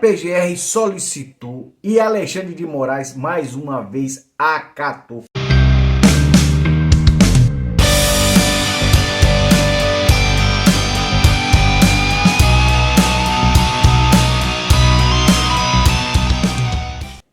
PGR solicitou e Alexandre de Moraes mais uma vez acatou.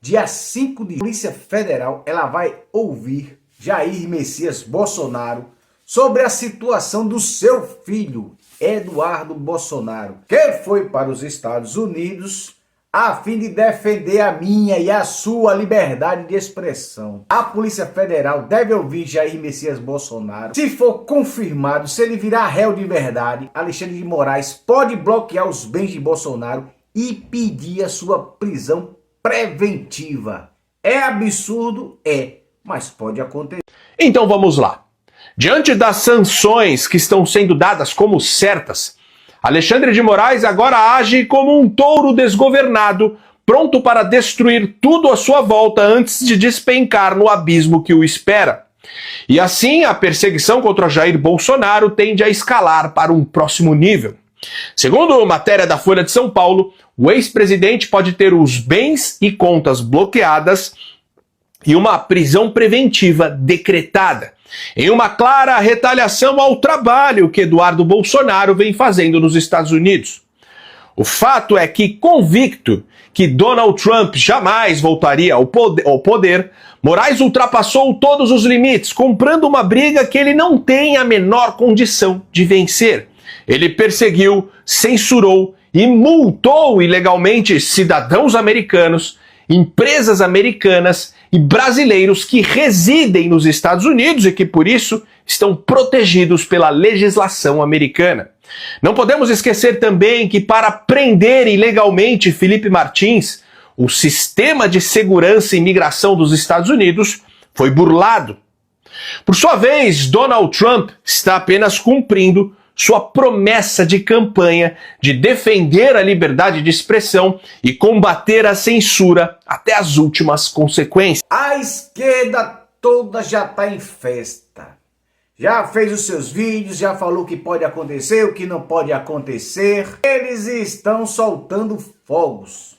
Dia 5 de Polícia Federal, ela vai ouvir Jair Messias Bolsonaro sobre a situação do seu filho, Eduardo Bolsonaro, que foi para os Estados Unidos a fim de defender a minha e a sua liberdade de expressão. A Polícia Federal deve ouvir Jair Messias Bolsonaro. Se for confirmado, se ele virar réu de verdade, Alexandre de Moraes pode bloquear os bens de Bolsonaro e pedir a sua prisão preventiva. É absurdo? É, mas pode acontecer. Então vamos lá. Diante das sanções que estão sendo dadas como certas, Alexandre de Moraes agora age como um touro desgovernado, pronto para destruir tudo à sua volta antes de despencar no abismo que o espera. E assim, a perseguição contra Jair Bolsonaro tende a escalar para um próximo nível. Segundo matéria da Folha de São Paulo, o ex-presidente pode ter os bens e contas bloqueadas e uma prisão preventiva decretada, em uma clara retaliação ao trabalho que Eduardo Bolsonaro vem fazendo nos Estados Unidos. O fato é que, convicto que Donald Trump jamais voltaria ao poder, Moraes ultrapassou todos os limites, comprando uma briga que ele não tem a menor condição de vencer. Ele perseguiu, censurou e multou ilegalmente cidadãos americanos, empresas americanas e brasileiros que residem nos Estados Unidos e que, por isso, estão protegidos pela legislação americana. Não podemos esquecer também que, para prender ilegalmente Felipe Martins, o sistema de segurança e imigração dos Estados Unidos foi burlado. Por sua vez, Donald Trump está apenas cumprindo sua promessa de campanha de defender a liberdade de expressão e combater a censura até as últimas consequências. A esquerda toda já está em festa. Já fez os seus vídeos, já falou o que pode acontecer, o que não pode acontecer. Eles estão soltando fogos.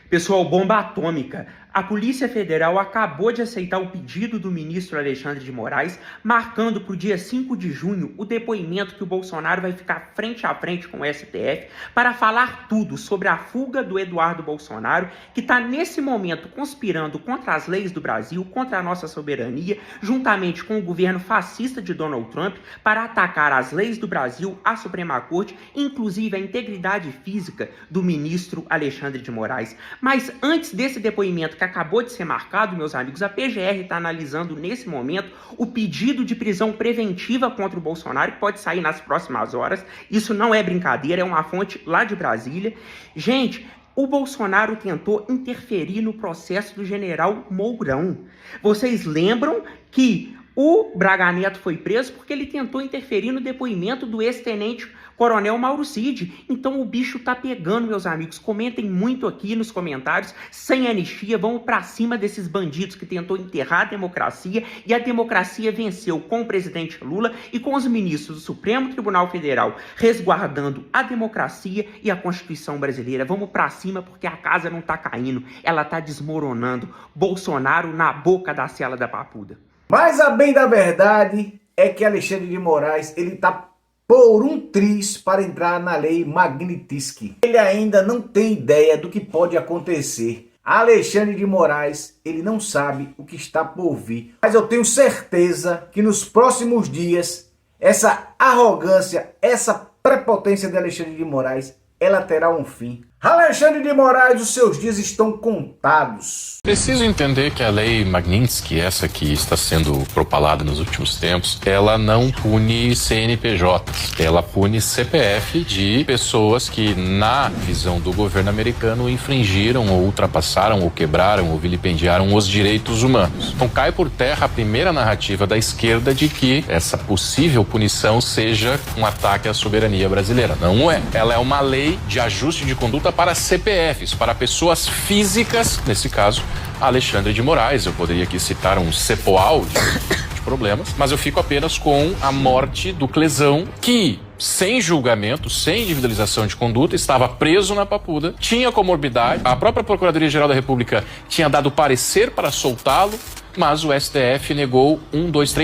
Pessoal, bomba atômica. A Polícia Federal acabou de aceitar o pedido do ministro Alexandre de Moraes, marcando para o dia 5 de junho o depoimento que o Bolsonaro vai ficar frente a frente com o STF para falar tudo sobre a fuga do Eduardo Bolsonaro, que está nesse momento conspirando contra as leis do Brasil, contra a nossa soberania, juntamente com o governo fascista de Donald Trump, para atacar as leis do Brasil, a Suprema Corte, inclusive a integridade física do ministro Alexandre de Moraes. Mas antes desse depoimento que acabou de ser marcado, meus amigos, a PGR está analisando nesse momento o pedido de prisão preventiva contra o Bolsonaro, que pode sair nas próximas horas. Isso não é brincadeira, é uma fonte lá de Brasília. Gente, o Bolsonaro tentou interferir no processo do general Mourão. Vocês lembram que o Braga Neto foi preso porque ele tentou interferir no depoimento do ex-tenente Coronel Mauro Cid. Então o bicho tá pegando, meus amigos. Comentem muito aqui nos comentários. Sem anistia, vamos pra cima desses bandidos que tentou enterrar a democracia. E a democracia venceu com o presidente Lula e com os ministros do Supremo Tribunal Federal resguardando a democracia e a Constituição brasileira. Vamos pra cima porque a casa não tá caindo, ela tá desmoronando. Bolsonaro na boca da cela da papuda. Mas a bem da verdade é que Alexandre de Moraes, ele tá por um triz para entrar na lei Magnitsky. Ele ainda não tem ideia do que pode acontecer. Alexandre de Moraes, ele não sabe o que está por vir. Mas eu tenho certeza que nos próximos dias, essa arrogância, essa prepotência de Alexandre de Moraes, ela terá um fim. Alexandre de Moraes, os seus dias estão contados. Preciso entender que a lei Magnitsky, essa que está sendo propalada nos últimos tempos, ela não pune CNPJs, ela pune CPF de pessoas que, na visão do governo americano, infringiram ou ultrapassaram ou quebraram ou vilipendiaram os direitos humanos. Então cai por terra a primeira narrativa da esquerda de que essa possível punição seja um ataque à soberania brasileira. Não é. Ela é uma lei de ajuste de conduta para CPFs, para pessoas físicas, nesse caso, Alexandre de Moraes. Eu poderia aqui citar um CEPOAL de problemas, mas eu fico apenas com a morte do Clesão, que, sem julgamento, sem individualização de conduta, estava preso na Papuda, tinha comorbidade, a própria Procuradoria-Geral da República tinha dado parecer para soltá-lo, mas o STF negou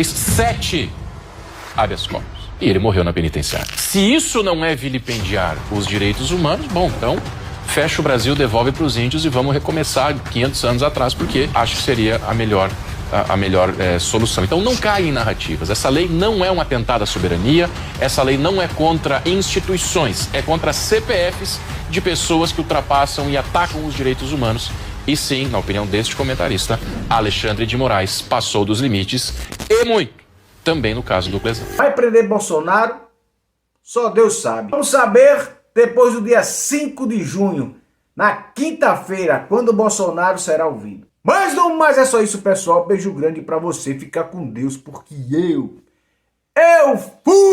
7 habeas corpus. E ele morreu na penitenciária. Se isso não é vilipendiar os direitos humanos, bom, então fecha o Brasil, devolve para os índios e vamos recomeçar 500 anos atrás, porque acho que seria a melhor solução. Então não caia em narrativas. Essa lei não é um atentado à soberania, essa lei não é contra instituições, é contra CPFs de pessoas que ultrapassam e atacam os direitos humanos. E sim, na opinião deste comentarista, Alexandre de Moraes passou dos limites e muito. Também no caso do Clesão. Vai prender Bolsonaro? Só Deus sabe. Vamos saber depois do dia 5 de junho, na quinta-feira, quando Bolsonaro será ouvido. Mas não mais é só isso, pessoal. Beijo grande pra você. Fica com Deus, porque eu fui!